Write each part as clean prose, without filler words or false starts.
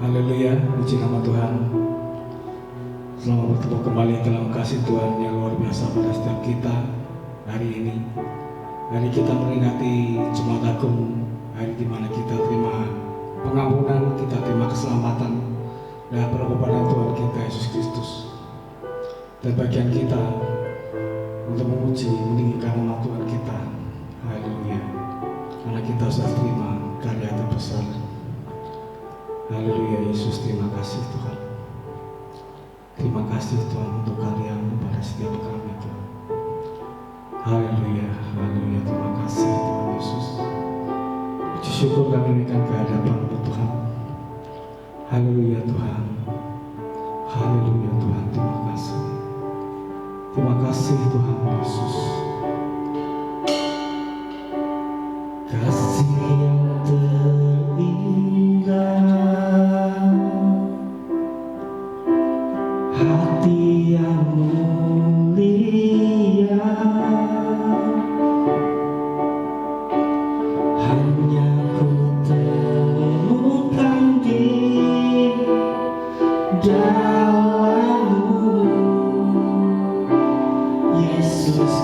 Haleluya, puji nama Tuhan. Selamat bertemu kembali dalam kasih Tuhan yang luar biasa pada setiap kita hari ini. Hari kita memperingati Jumat Agung, hari di mana kita terima pengampunan, kita terima keselamatan dan pengorbanan Tuhan kita Yesus Kristus. Dan bagian kita untuk memuji, meninggikan nama Tuhan kita. Haleluya. Karena kita sudah terima karya terbesar. Haleluya Yesus, terima kasih Tuhan. Terima kasih Tuhan untuk karya-Mu pada setiap kami Tuhan. Haleluya, haleluya, terima kasih Tuhan Yesus. Puji syukur kami naikkan ke hadapan-Mu Tuhan. Haleluya Tuhan. Haleluya Tuhan, terima kasih. Terima kasih Tuhan Yesus. Kasih yang terindah, hati yang mulia, hanya ku temukan di dalam-Mu, Yesus.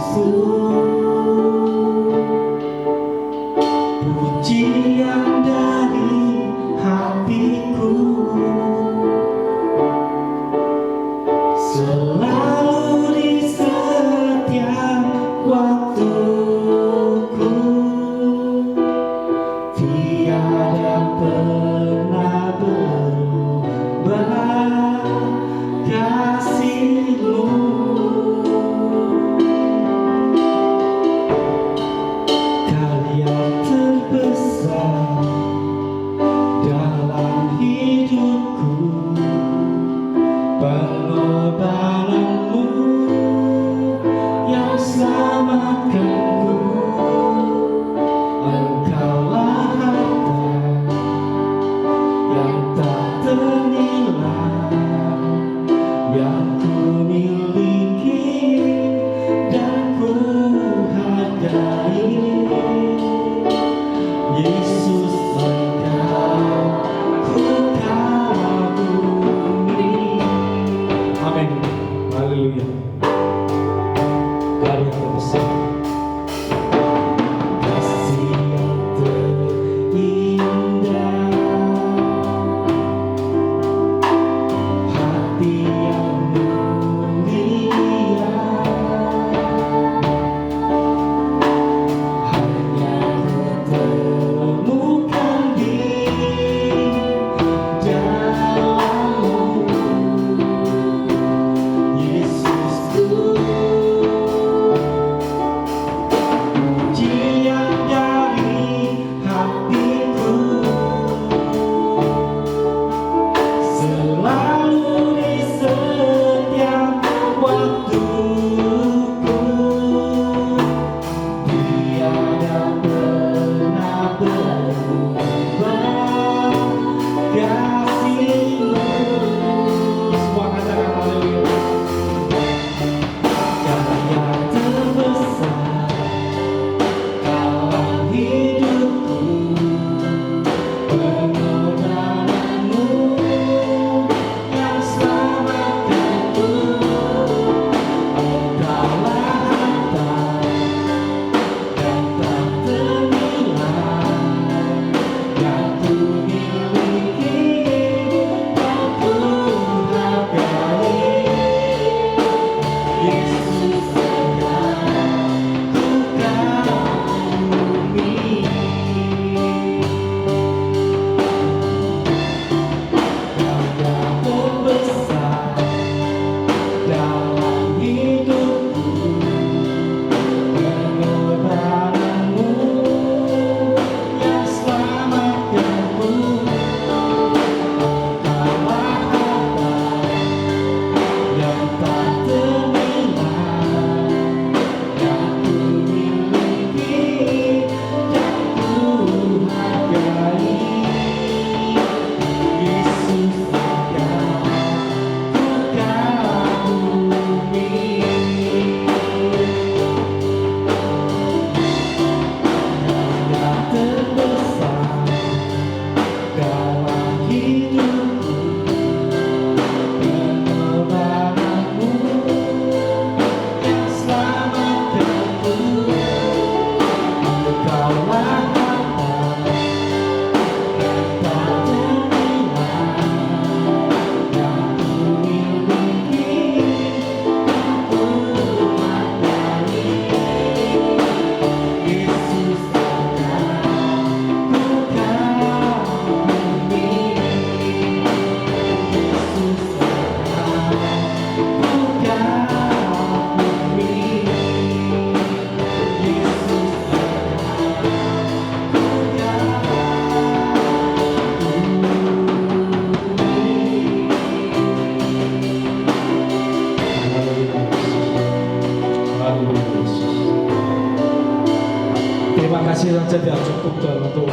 Terima kasih saja tidak cukup Tuhan untuk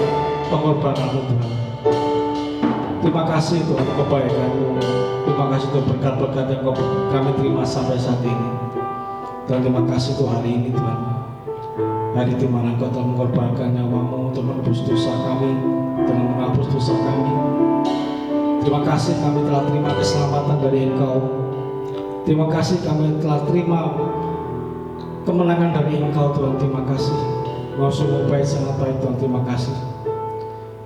pengorbananmu Tuhan. Terima kasih Tuhan kebaikanmu. Terima kasih Tuhan berkat-berkat yang kami terima sampai saat ini. Dan terima kasih Tuhan hari ini Tuhan. Hari di mana Engkau telah mengorbankan nyawamu untuk menebus dosa kami dan menghapus dosa kami. Terima kasih kami telah terima keselamatan dari Engkau. Terima kasih kami telah terima kemenangan dari Engkau Tuhan. Terima kasih. Engkau sungguh baik, sangat baik Tuhan. Terima kasih.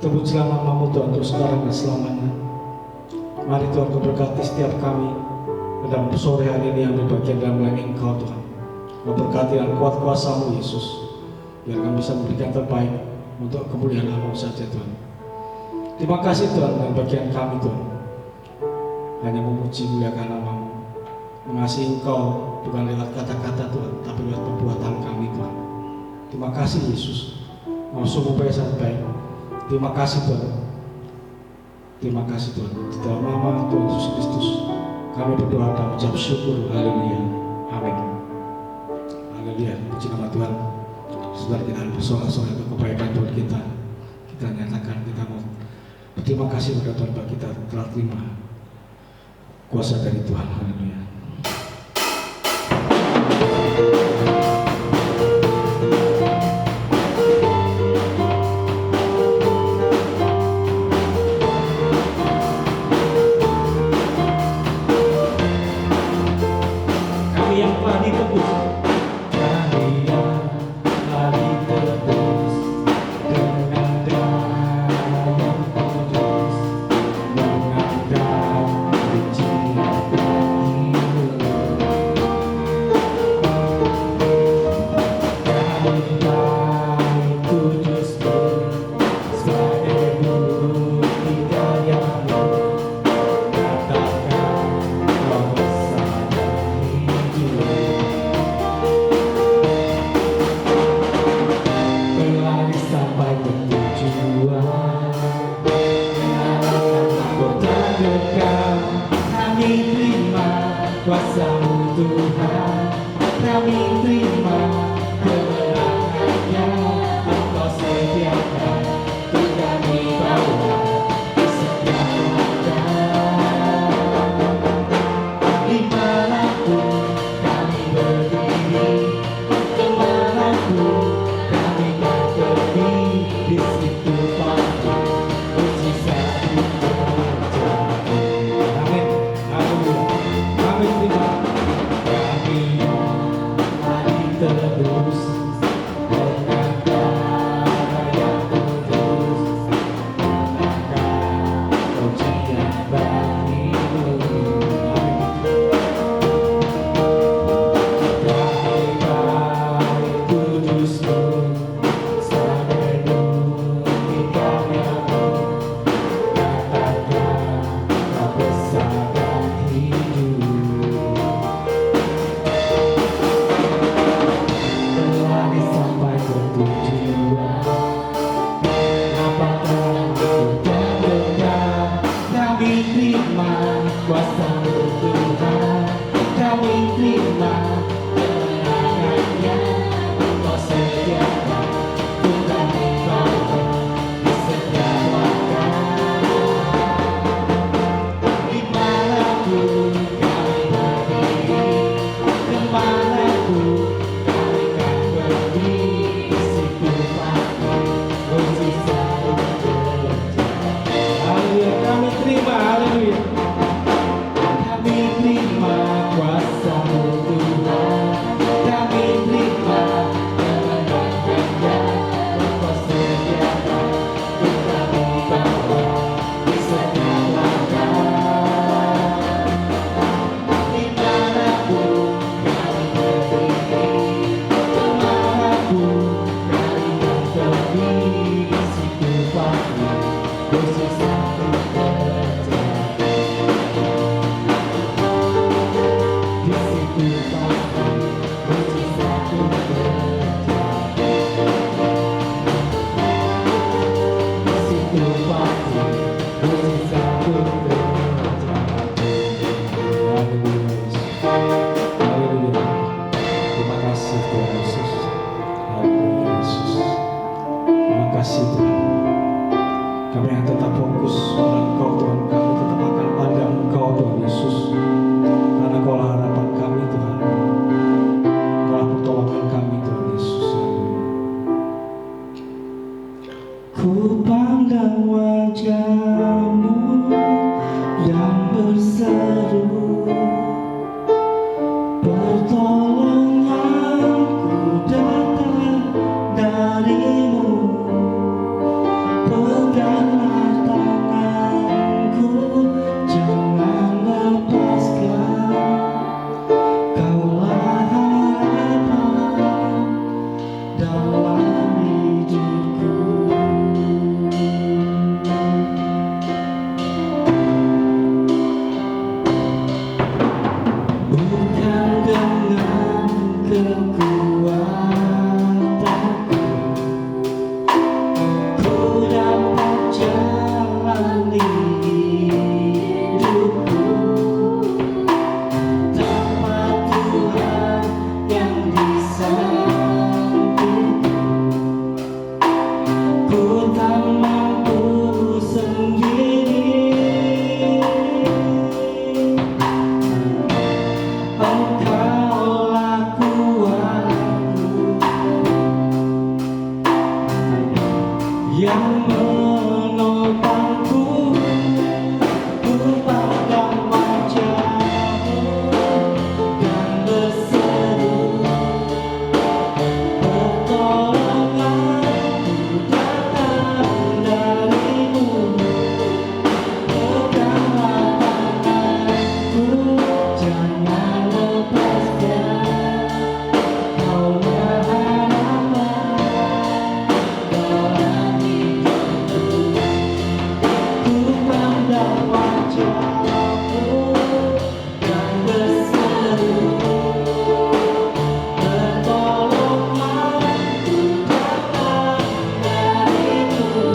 Terpujilah namamu Tuhan untuk sekarang dan selamanya. Mari Tuhan Kau berkati setiap kami dalam sore hari ini yang berbagian dalam melayani Engkau Tuhan. Kau berkati dan kuat kuasa-Mu Yesus, biar kami bisa memberikan terbaik untuk kemuliaan nama-Mu saja Tuhan. Terima kasih Tuhan dan bagian kami Tuhan hanya memuji muliakan nama-Mu, mengasihi Engkau bukan lewat kata-kata Tuhan, tapi lewat perbuatan kami Tuhan. Terima kasih Yesus, Engkau sungguh baik, sangat baik. Terima kasih Tuhan. Terima kasih Tuhan. Di dalam nama Tuhan Yesus Kristus kami berdoa dan mengucap syukur. Haleluya. Amin. Haleluya. Puji nama Tuhan. Saudara, kita bersorak-sorai untuk kebaikan Tuhan kita. Kita nyatakan kita mau berterima kasih kepada Tuhan bahwa kita telah terima kuasa dari Tuhan. Haleluya. kasih Tuhan. Kami yang tetap fokus pada Engkau Tuhan. Kami tetap akan pandang Engkau Tuhan Yesus. Karena Engkaulah harapan kami Tuhan. Engkaulah pertolongan kami Tuhan Yesus. Ku pandang wajah-Mu dan berseru, pertolonganku datang dari-Mu. Peganglah tanganku, jangan lepaskan. Kaulah harapan dalam hidupku. Bukan dengan kekuatanku ku dapat jalani hidupku, tanpa Tuhan yang di sampingku. Ku tak mampu sendiri. Engkaulah kuatku yang menopangku. Ku pandang wajah-Mu dan berseru, pertolonganku datang dari-Mu. Peganglah tanganku, jangan lepaskan. Kaulah harapan dalam hidupku. Ku pandang wajah-Mu dan berseru, pertolonganku datang dari-Mu.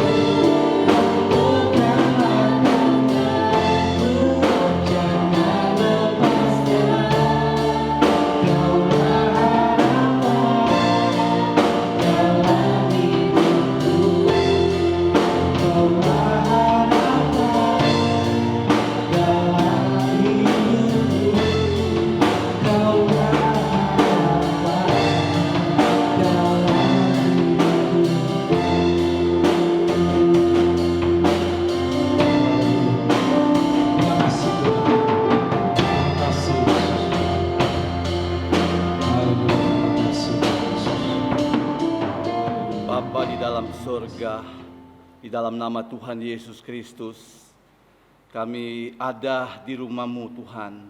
Peganglah tanganku, jangan lepaskan. Kaulah harapan dalam hidupku. Kaulah harapan dalam hidupku. Kaulah harapan dalam hidupku. Terima kasih Tuhan. Terima kasih Yesus. Bapa di dalam surga, di dalam nama Tuhan Yesus Kristus, kami ada di rumah-Mu Tuhan.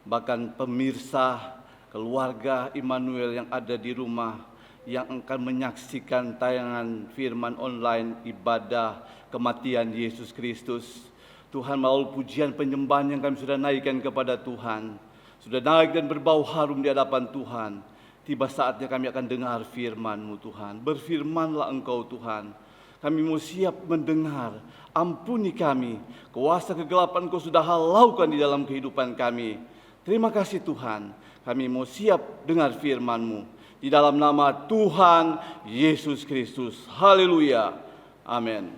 Bahkan pemirsa, keluarga Immanuel yang ada di rumah, yang akan menyaksikan tayangan firman online ibadah kematian Yesus Kristus. Tuhan, melalui pujian penyembahan yang kami sudah naikkan kepada Tuhan, sudah naik dan berbau harum di hadapan Tuhan. Tiba saatnya kami akan dengar firman-Mu Tuhan. Berfirmanlah Engkau Tuhan. Kami mau siap mendengar. Ampuni kami. Kuasa kegelapan Kau sudah halaukan di dalam kehidupan kami. Terima kasih Tuhan. Kami mau siap dengar firman-Mu. Di dalam nama Tuhan Yesus Kristus. Haleluya. Amin.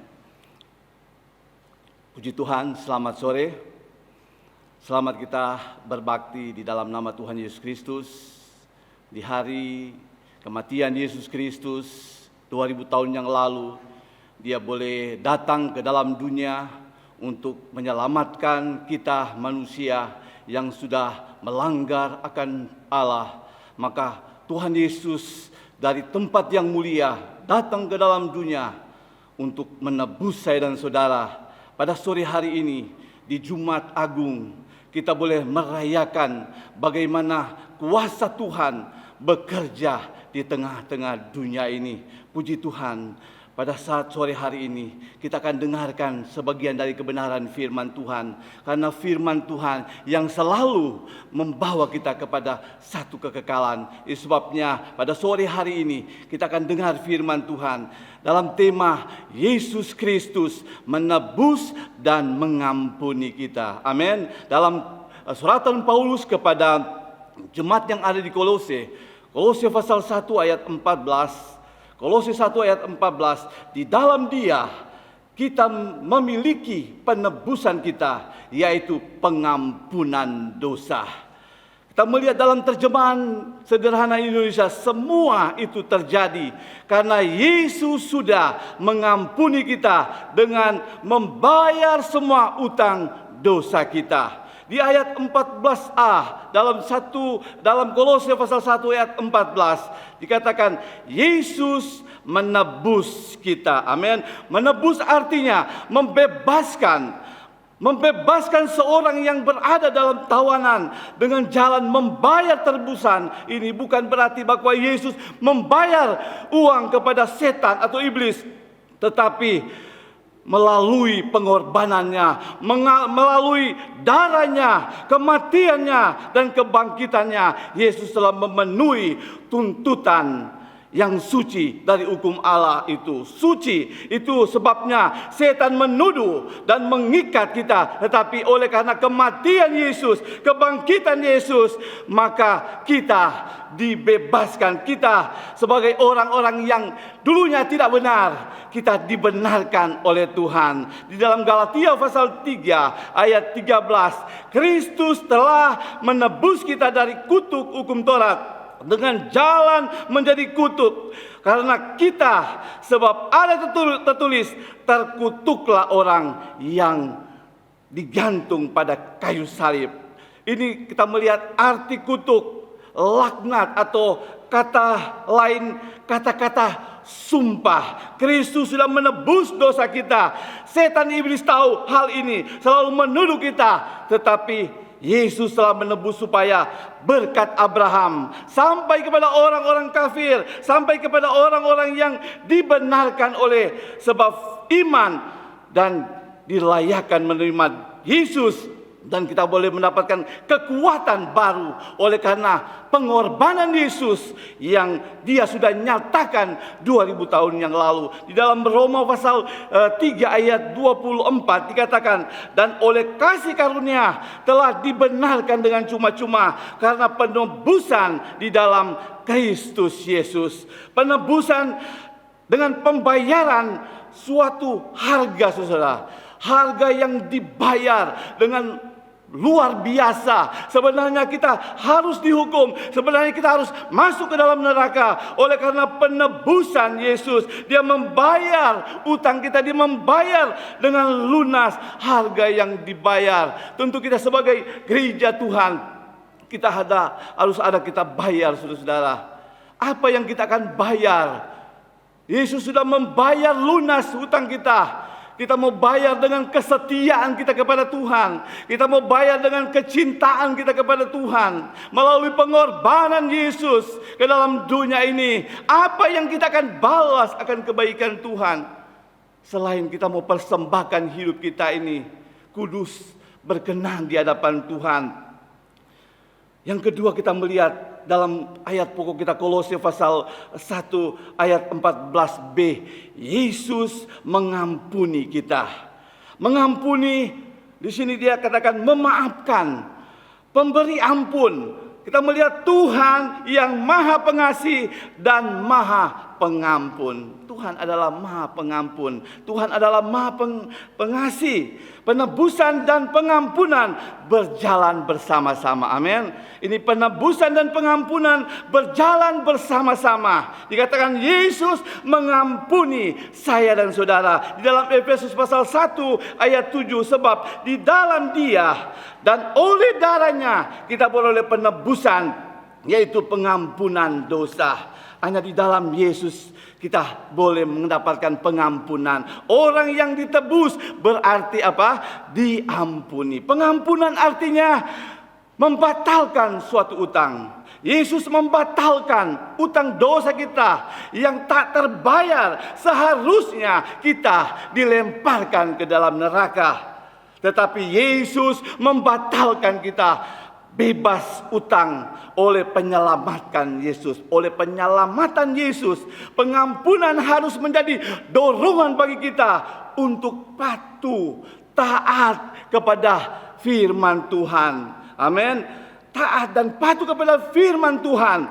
Puji Tuhan, selamat sore. Selamat kita berbakti di dalam nama Tuhan Yesus Kristus. Di hari kematian Yesus Kristus 2000 tahun yang lalu, Dia boleh datang ke dalam dunia untuk menyelamatkan kita manusia yang sudah melanggar akan Allah. Maka Tuhan Yesus dari tempat yang mulia datang ke dalam dunia untuk menebus saya dan saudara. Pada sore hari ini di Jumat Agung, kita boleh merayakan bagaimana kuasa Tuhan bekerja di tengah-tengah dunia ini. Puji Tuhan, pada saat sore hari ini kita akan dengarkan sebagian dari kebenaran firman Tuhan. Karena firman Tuhan yang selalu membawa kita kepada satu kekekalan. Sebabnya pada sore hari ini kita akan dengar firman Tuhan dalam tema Yesus Kristus menebus dan mengampuni kita. Amin. Dalam suratan Paulus kepada jemaat yang ada di Kolose, Kolose pasal 1 ayat 14, Kolose 1 ayat 14, di dalam Dia kita memiliki penebusan kita, yaitu pengampunan dosa. Kita melihat dalam terjemahan sederhana Indonesia, semua itu terjadi karena Yesus sudah mengampuni kita dengan membayar semua utang dosa kita. Di ayat 14a dalam Kolose pasal 1 ayat 14 dikatakan Yesus menebus kita. Amin. Menebus artinya membebaskan seorang yang berada dalam tawanan dengan jalan membayar tebusan. Ini bukan berarti bahwa Yesus membayar uang kepada setan atau iblis, tetapi melalui pengorbanannya, melalui darahnya, kematiannya, dan kebangkitannya, Yesus telah memenuhi tuntutan yang suci dari hukum Allah itu. Suci itu sebabnya setan menuduh dan mengikat kita. Tetapi oleh karena kematian Yesus, kebangkitan Yesus, maka kita dibebaskan. Kita sebagai orang-orang yang dulunya tidak benar, kita dibenarkan oleh Tuhan. Di dalam Galatia pasal 3 ayat 13, Kristus telah menebus kita dari kutuk hukum Taurat dengan jalan menjadi kutub. Karena kita, sebab ada tertulis, terkutuklah orang yang digantung pada kayu salib. Ini kita melihat arti kutuk, laknat, atau kata lain, kata-kata sumpah. Kristus sudah menebus dosa kita. Setan iblis tahu hal ini, selalu menuduh kita, tetapi Yesus telah menebus supaya berkat Abraham sampai kepada orang-orang kafir, sampai kepada orang-orang yang dibenarkan oleh sebab iman dan dilayakkan menerima Yesus, dan kita boleh mendapatkan kekuatan baru oleh karena pengorbanan Yesus yang Dia sudah nyatakan 2000 tahun yang lalu. Di dalam Roma pasal 3 ayat 24 dikatakan, dan oleh kasih karunia telah dibenarkan dengan cuma-cuma karena penebusan di dalam Kristus Yesus. Penebusan dengan pembayaran suatu harga, saudara. Harga yang dibayar dengan luar biasa. Sebenarnya kita harus dihukum. Sebenarnya kita harus masuk ke dalam neraka. Oleh karena penebusan Yesus, Dia membayar utang kita. Dia membayar dengan lunas harga yang dibayar. Tentu kita sebagai gereja Tuhan, kita harus ada kita bayar, saudara-saudara. Apa yang kita akan bayar? Yesus sudah membayar lunas hutang kita. Kita mau bayar dengan kesetiaan kita kepada Tuhan. Kita mau bayar dengan kecintaan kita kepada Tuhan. Melalui pengorbanan Yesus ke dalam dunia ini. Apa yang kita akan balas akan kebaikan Tuhan? Selain kita mau persembahkan hidup kita ini kudus, berkenan di hadapan Tuhan. Yang kedua, kita melihat dalam ayat pokok kita Kolose pasal 1 ayat 14b, Yesus mengampuni kita. Mengampuni di sini Dia katakan memaafkan, pemberi ampun. Kita melihat Tuhan yang Maha Pengasih dan Maha Pengampun. Tuhan adalah Maha Pengampun. Tuhan adalah Maha Pengasih. Penebusan dan pengampunan berjalan bersama-sama. Amin. Ini penebusan dan pengampunan berjalan bersama-sama. Dikatakan Yesus mengampuni saya dan saudara. Di dalam Efesus pasal 1 ayat 7. Sebab di dalam Dia dan oleh darahnya kita beroleh penebusan, yaitu pengampunan dosa. Hanya di dalam Yesus kita boleh mendapatkan pengampunan. Orang yang ditebus berarti apa? Diampuni. Pengampunan artinya membatalkan suatu utang. Yesus membatalkan utang dosa kita yang tak terbayar. Seharusnya kita dilemparkan ke dalam neraka. Tetapi Yesus membatalkan kita bebas utang oleh penyelamatan Yesus. Oleh penyelamatan Yesus, pengampunan harus menjadi dorongan bagi kita untuk patuh, taat kepada firman Tuhan. Amin. Taat dan patuh kepada firman Tuhan.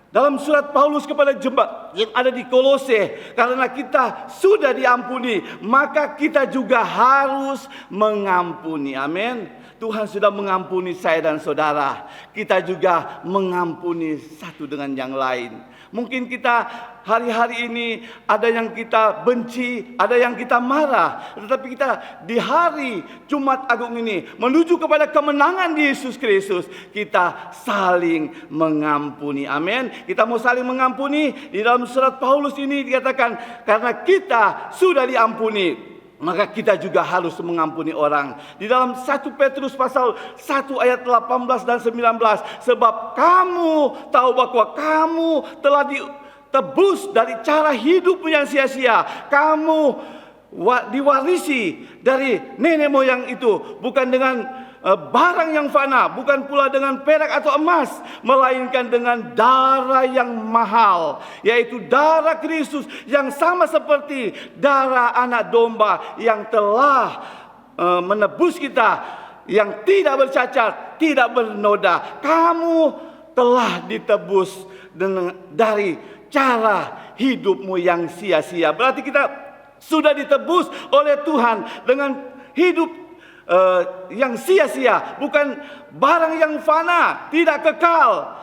Dalam surat Paulus kepada jemaat yang ada di Kolose, karena kita sudah diampuni, maka kita juga harus mengampuni. Amin. Tuhan sudah mengampuni saya dan saudara. Kita juga mengampuni satu dengan yang lain. Mungkin kita hari-hari ini ada yang kita benci, ada yang kita marah. Tetapi kita di hari Jumat Agung ini menuju kepada kemenangan Yesus Kristus, kita saling mengampuni. Amin. Kita mau saling mengampuni. Di dalam surat Paulus ini dikatakan, karena kita sudah diampuni, maka kita juga harus mengampuni orang. Di dalam 1 Petrus pasal 1 ayat 18 dan 19. Sebab kamu tahu bahwa kamu telah ditebus dari cara hidupmu yang sia-sia. Kamu diwarisi dari nenek moyang itu, bukan dengan barang yang fana, bukan pula dengan perak atau emas, melainkan dengan darah yang mahal, yaitu darah Kristus, yang sama seperti darah anak domba yang telah menebus kita, yang tidak bercacat, tidak bernoda. Kamu telah ditebus dari cara hidupmu yang sia-sia. Berarti kita sudah ditebus oleh Tuhan dengan hidup yang sia-sia, bukan barang yang fana, tidak kekal,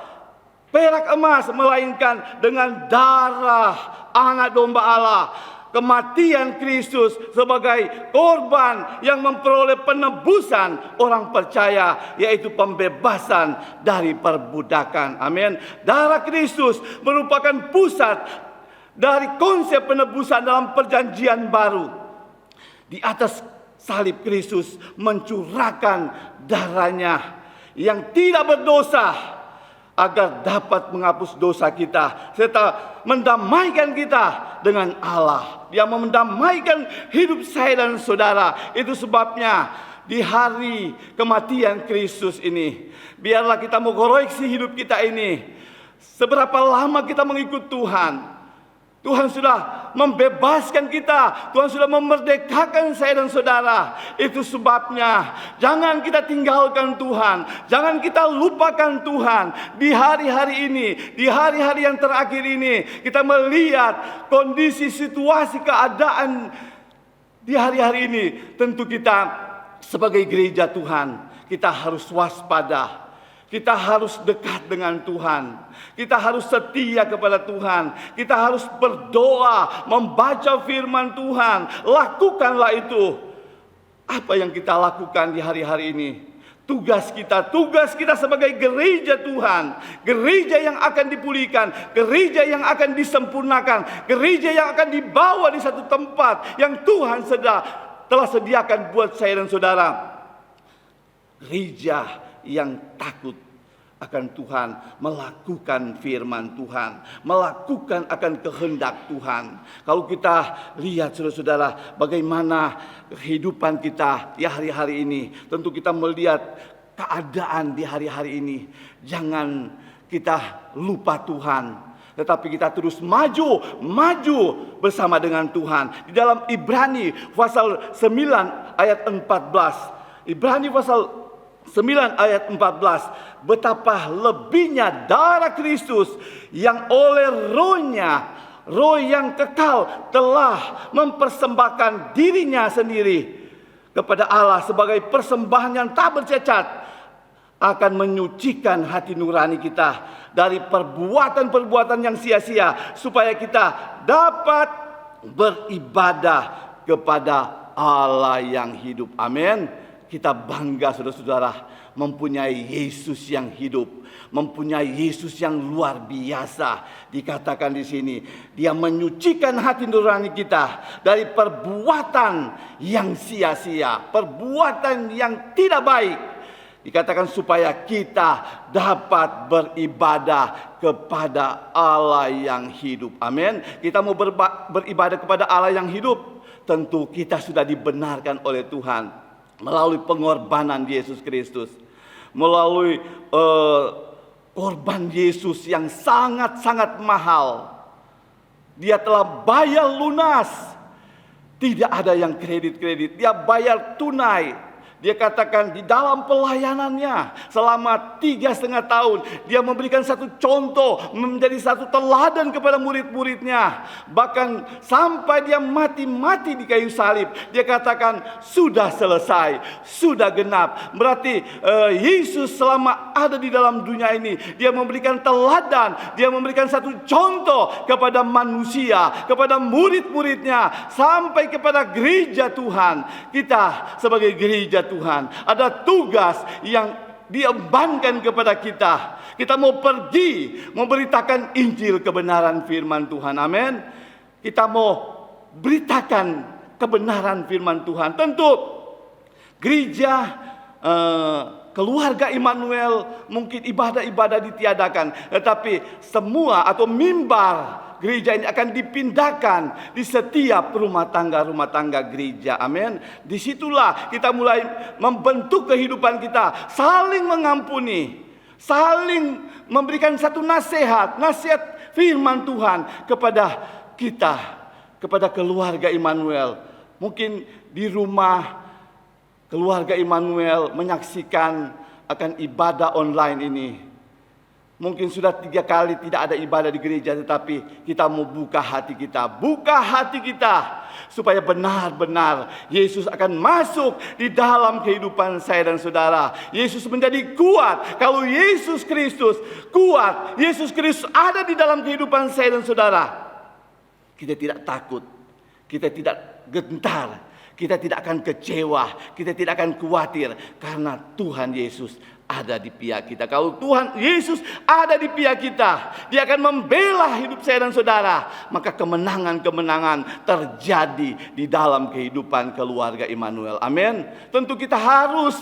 perak emas, melainkan dengan darah anak domba Allah, kematian Kristus sebagai korban yang memperoleh penebusan orang percaya, yaitu pembebasan dari perbudakan. Amin. Darah Kristus merupakan pusat dari konsep penebusan dalam perjanjian baru. Di atas salib Kristus mencurahkan darahnya yang tidak berdosa agar dapat menghapus dosa kita serta mendamaikan kita dengan Allah. Dia mendamaikan hidup saya dan saudara. Itu sebabnya di hari kematian Kristus ini, biarlah kita mengoreksi hidup kita ini. Seberapa lama kita mengikut Tuhan? Tuhan sudah membebaskan kita. Tuhan sudah memerdekakan saya dan saudara. Itu sebabnya jangan kita tinggalkan Tuhan. Jangan kita lupakan Tuhan. Di hari-hari ini, di hari-hari yang terakhir ini, kita melihat kondisi, situasi, keadaan di hari-hari ini. Tentu kita sebagai gereja Tuhan, kita harus waspada. Kita harus dekat dengan Tuhan. Kita harus setia kepada Tuhan. Kita harus berdoa, membaca firman Tuhan. Lakukanlah itu. Apa yang kita lakukan di hari-hari ini? Tugas kita sebagai gereja Tuhan. Gereja yang akan dipulihkan. Gereja yang akan disempurnakan. Gereja yang akan dibawa di satu tempat yang Tuhan telah sediakan buat saya dan saudara. Gereja yang takut akan Tuhan, melakukan firman Tuhan, melakukan akan kehendak Tuhan. Kalau kita lihat saudara-saudara, bagaimana kehidupan kita di hari-hari ini, tentu kita melihat keadaan di hari-hari ini. Jangan kita lupa Tuhan, tetapi kita terus maju bersama dengan Tuhan. Di dalam Ibrani pasal 9 ayat 14. Ibrani pasal 9 ayat 14. Betapa lebihnya darah Kristus yang oleh roh yang kekal telah mempersembahkan dirinya sendiri kepada Allah sebagai persembahan yang tak bercacat, akan menyucikan hati nurani kita dari perbuatan-perbuatan yang sia-sia, supaya kita dapat beribadah kepada Allah yang hidup. Amin. Kita bangga saudara-saudara mempunyai Yesus yang hidup, mempunyai Yesus yang luar biasa. Dikatakan di sini, Dia menyucikan hati nurani kita dari perbuatan yang sia-sia, perbuatan yang tidak baik. Dikatakan supaya kita dapat beribadah kepada Allah yang hidup. Amin. Kita mau beribadah kepada Allah yang hidup, tentu kita sudah dibenarkan oleh Tuhan melalui pengorbanan Yesus Kristus, melalui korban Yesus yang sangat-sangat mahal. Dia telah bayar lunas, tidak ada yang kredit-kredit. Dia bayar tunai. Dia katakan di dalam pelayanannya selama 3,5 tahun, dia memberikan satu contoh, menjadi satu teladan kepada murid-muridnya. Bahkan sampai dia mati di kayu salib, dia katakan sudah selesai, sudah genap. Berarti Yesus selama ada di dalam dunia ini, dia memberikan teladan, dia memberikan satu contoh kepada manusia, kepada murid-muridnya, sampai kepada gereja Tuhan. Kita sebagai gereja Tuhan ada tugas yang diembankan kepada kita. Kita mau pergi memberitakan Injil kebenaran firman Tuhan. Amin. Kita mau beritakan kebenaran firman Tuhan. Tentu gereja keluarga Immanuel mungkin ibadah-ibadah ditiadakan, tetapi semua atau mimbar gereja ini akan dipindahkan di setiap rumah tangga gereja. Amin. Disitulah kita mulai membentuk kehidupan kita, saling mengampuni, saling memberikan satu nasihat firman Tuhan kepada kita, kepada keluarga Immanuel. Mungkin di rumah keluarga Immanuel menyaksikan akan ibadah online ini. Mungkin sudah 3 kali tidak ada ibadah di gereja, tetapi kita mau buka hati kita supaya benar-benar Yesus akan masuk di dalam kehidupan saya dan saudara. Yesus menjadi kuat. Kalau Yesus Kristus kuat, Yesus Kristus ada di dalam kehidupan saya dan saudara, kita tidak takut, kita tidak gentar, kita tidak akan kecewa, kita tidak akan khawatir, karena Tuhan Yesus ada di pihak kita. Kalau Tuhan Yesus ada di pihak kita, Dia akan membela hidup saya dan saudara. Maka kemenangan-kemenangan terjadi di dalam kehidupan keluarga Immanuel. Amin. Tentu kita harus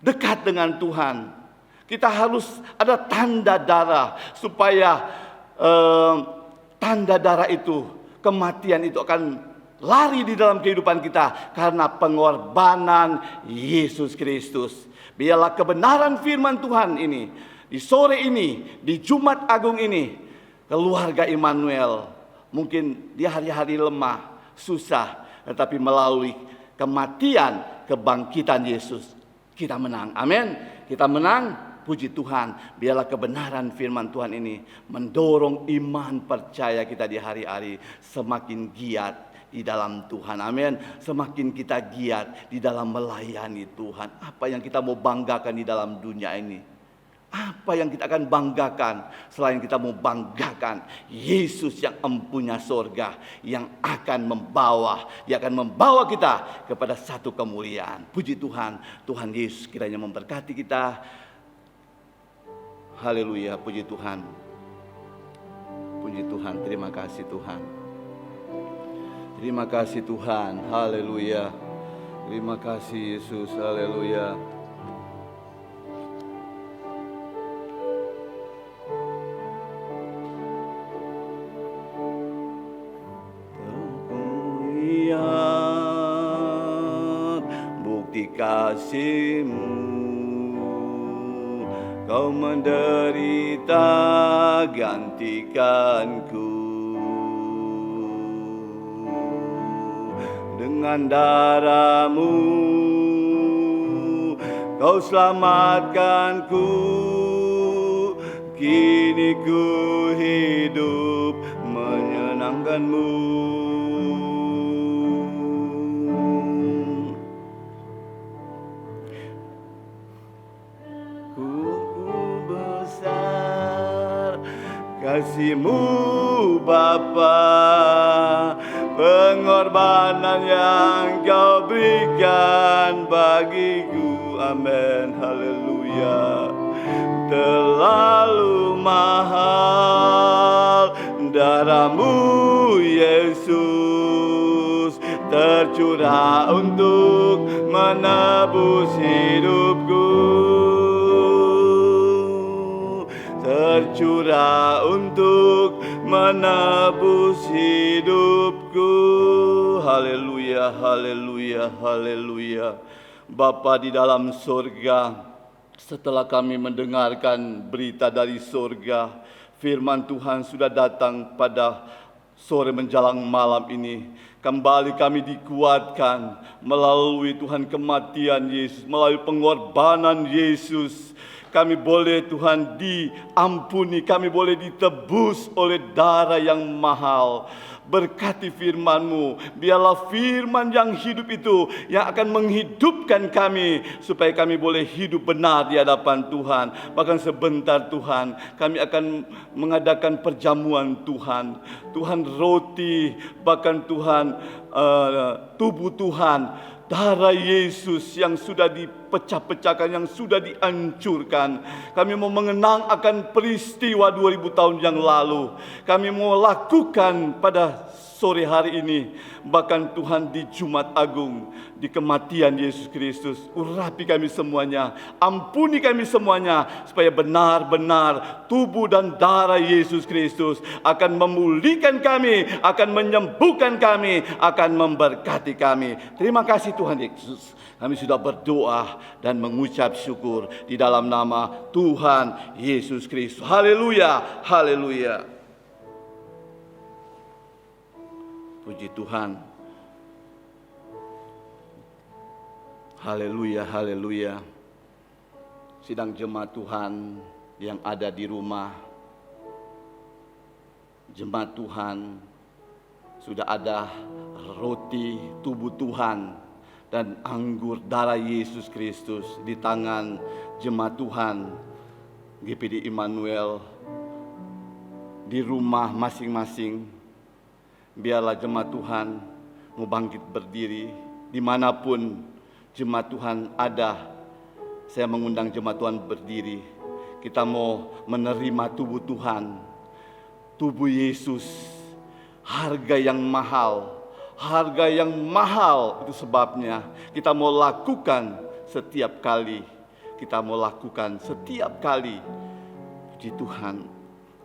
dekat dengan Tuhan. Kita harus ada tanda darah, supaya tanda darah itu, kematian itu akan lari di dalam kehidupan kita karena pengorbanan Yesus Kristus. Biarlah kebenaran firman Tuhan ini, di sore ini, di Jumat Agung ini, keluarga Immanuel mungkin di hari-hari lemah, susah, tetapi melalui kematian, kebangkitan Yesus, kita menang. Amin. Kita menang. Puji Tuhan. Biarlah kebenaran firman Tuhan ini mendorong iman percaya kita di hari-hari semakin giat di dalam Tuhan. Amin. Semakin kita giat di dalam melayani Tuhan. Apa yang kita mau banggakan di dalam dunia ini? Apa yang kita akan banggakan selain kita mau banggakan Yesus yang empunya sorga, yang akan membawa, Dia akan membawa kita kepada satu kemuliaan. Puji Tuhan. Tuhan Yesus kiranya memberkati kita. Haleluya. Puji Tuhan. Puji Tuhan. Terima kasih Tuhan. Terima kasih Tuhan. Haleluya. Terima kasih Yesus. Haleluya. Lihat bukti kasih-Mu, Kau menderita gantikanku. Dengan darah-Mu Kau selamatkanku. Kini ku hidup menyenangkan-Mu. Ku besar kasih-Mu Bapa, pengorbanan yang Kau berikan bagiku. Amin. Haleluya. Terlalu mahal darah-Mu Yesus, tercurah untuk menebus hidupku. Tercurah untuk menebus hidupku. Haleluya, haleluya, haleluya. Bapa di dalam surga, setelah kami mendengarkan berita dari surga, firman Tuhan sudah datang pada sore menjelang malam ini kembali kami dikuatkan melalui Tuhan kematian Yesus, melalui pengorbanan Yesus. Kami boleh Tuhan diampuni, kami boleh ditebus oleh darah yang mahal. Berkati firman-Mu, biarlah firman yang hidup itu yang akan menghidupkan kami, supaya kami boleh hidup benar di hadapan Tuhan. Bahkan sebentar Tuhan, kami akan mengadakan perjamuan Tuhan. Tuhan roti, bahkan Tuhan tubuh Tuhan, darah Yesus yang sudah dipecah-pecahkan, yang sudah dihancurkan. Kami mau mengenang akan peristiwa 2000 tahun yang lalu. Kami mau lakukan pada sore hari ini. Bahkan Tuhan di Jumat Agung, di kematian Yesus Kristus, urapi kami semuanya, ampuni kami semuanya, supaya benar-benar tubuh dan darah Yesus Kristus akan memulihkan kami, akan menyembuhkan kami, akan memberkati kami. Terima kasih Tuhan Yesus. Kami sudah berdoa dan mengucap syukur di dalam nama Tuhan Yesus Kristus. Haleluya, haleluya. Puji Tuhan. Haleluya, haleluya. Sidang jemaat Tuhan yang ada di rumah, jemaat Tuhan, sudah ada roti tubuh Tuhan dan anggur darah Yesus Kristus di tangan jemaat Tuhan GPD Immanuel di rumah masing-masing. Biarlah jemaat Tuhan mau bangkit berdiri dimanapun jemaat Tuhan ada. Saya mengundang jemaat Tuhan berdiri. Kita mau menerima tubuh Tuhan, tubuh Yesus, harga yang mahal. Harga yang mahal itu sebabnya kita mau lakukan setiap kali. Kita mau lakukan setiap kali. Puji Tuhan.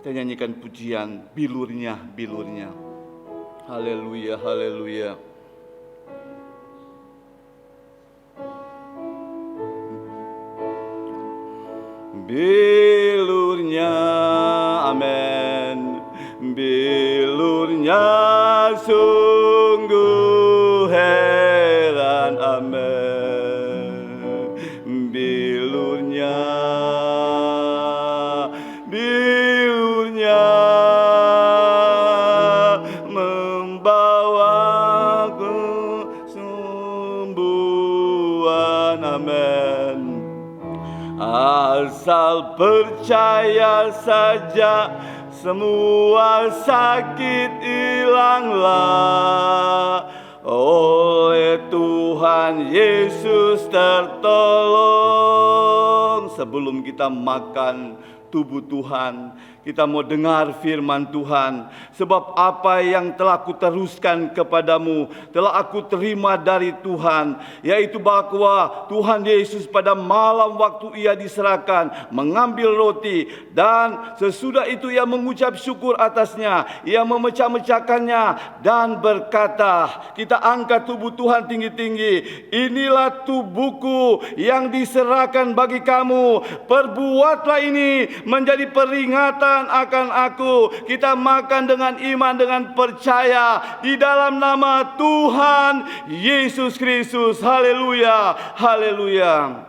Kita nyanyikan pujian bilurnya, bilurnya. Haleluya, haleluya. Bilurnya, amin. Bilurnya sungguh heran, amin. Bilurnya, bilurnya membawa kesembuhan, amin. Asal percaya saja, semua sakit hilanglah. Oleh Tuhan Yesus tertolong. Sebelum kita makan tubuh Tuhan, kita mau dengar firman Tuhan. Sebab apa yang telah kuteruskan kepadamu telah aku terima dari Tuhan, yaitu bahwa Tuhan Yesus pada malam waktu ia diserahkan mengambil roti, dan sesudah itu ia mengucap syukur atasnya, ia memecah-mecahkannya dan berkata, kita angkat tubuh Tuhan tinggi-tinggi, inilah tubuhku yang diserahkan bagi kamu, perbuatlah ini menjadi peringatan akan aku. Kita makan dengan iman, dengan percaya di dalam nama Tuhan Yesus Kristus. Haleluya, haleluya.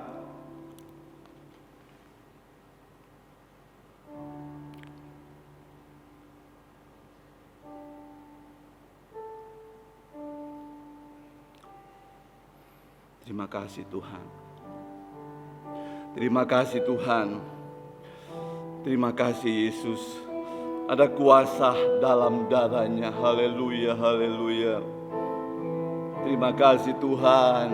Terima kasih Tuhan. Terima kasih Tuhan. Terima kasih Yesus. Ada kuasa dalam darahnya. Haleluya, haleluya. Terima kasih Tuhan.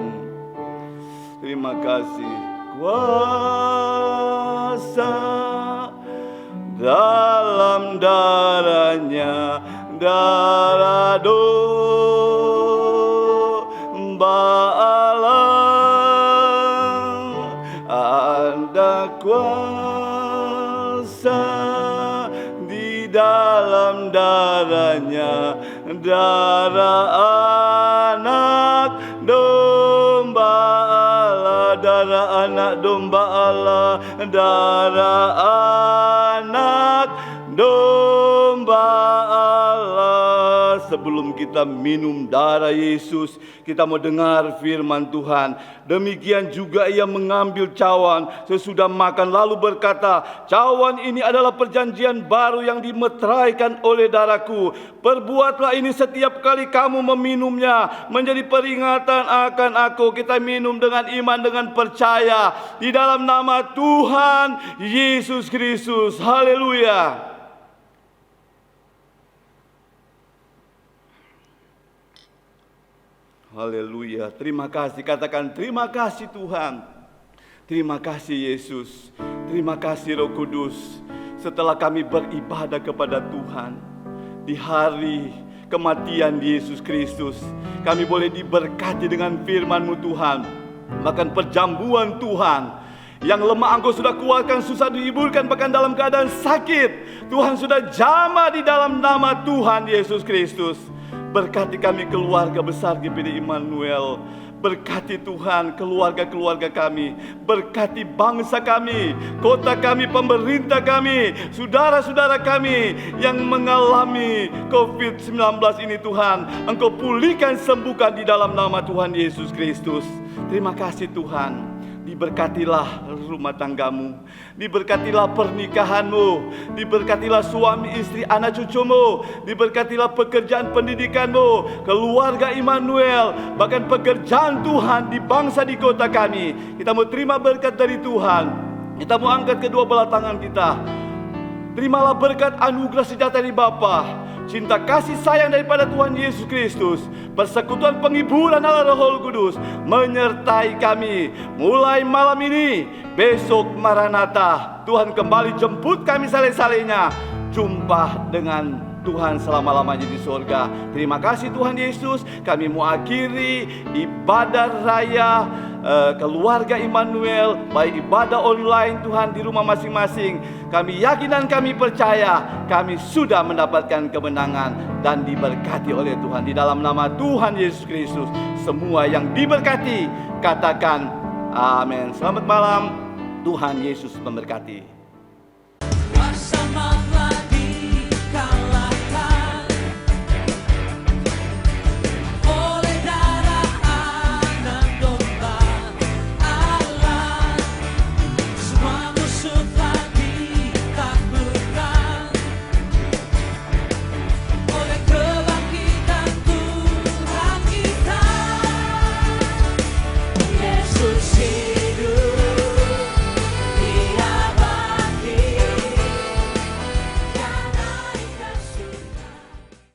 Terima kasih. Kuasa dalam darahnya, darah domba Allah. Ada kuasa di dalam darahnya, darah anak domba Allah, darah anak domba Allah, darah anak domba Allah sebelum kita minum darah Yesus, kita mau dengar firman Tuhan. Demikian juga ia mengambil cawan sesudah makan lalu berkata, cawan ini adalah perjanjian baru yang dimeteraikan oleh darahku. Perbuatlah ini setiap kali kamu meminumnya, menjadi peringatan akan aku. Kita minum dengan iman, dengan percaya di dalam nama Tuhan Yesus Kristus. Haleluya. Haleluya. Terima kasih. Katakan terima kasih Tuhan. Terima kasih Yesus. Terima kasih Roh Kudus. Setelah kami beribadah kepada Tuhan di hari kematian Yesus Kristus, kami boleh diberkati dengan firman-Mu Tuhan. Bahkan perjamuan Tuhan, yang lemah Engkau sudah kuatkan, susah dihiburkan, bahkan dalam keadaan sakit, Tuhan sudah jamah di dalam nama Tuhan Yesus Kristus. Berkati kami keluarga besar GPD Immanuel. Berkati Tuhan keluarga-keluarga kami. Berkati bangsa kami, kota kami, pemerintah kami, saudara-saudara kami yang mengalami COVID-19 ini Tuhan. Engkau pulihkan, sembuhkan di dalam nama Tuhan Yesus Kristus. Terima kasih Tuhan. Diberkatilah rumah tanggamu, diberkatilah pernikahanmu, diberkatilah suami istri anak cucumu, diberkatilah pekerjaan pendidikanmu, keluarga Immanuel, bahkan pekerjaan Tuhan di bangsa, di kota kami. Kita mau terima berkat dari Tuhan. Kita mau angkat kedua belah tangan kita. Terimalah berkat anugerah sejahtera dari Bapa, cinta kasih sayang daripada Tuhan Yesus Kristus, persekutuan penghiburan Allah Roh Kudus menyertai kami mulai malam ini, besok Maranatha. Tuhan kembali jemput kami saleh-salehnya. Jumpa dengan Tuhan selama-lamanya di surga. Terima kasih Tuhan Yesus. Kami mau akhiri ibadah raya keluarga Immanuel, baik ibadah online Tuhan di rumah masing-masing. Kami yakin dan kami percaya kami sudah mendapatkan kemenangan dan diberkati oleh Tuhan di dalam nama Tuhan Yesus Kristus. Semua yang diberkati katakan amin. Selamat malam, Tuhan Yesus memberkati.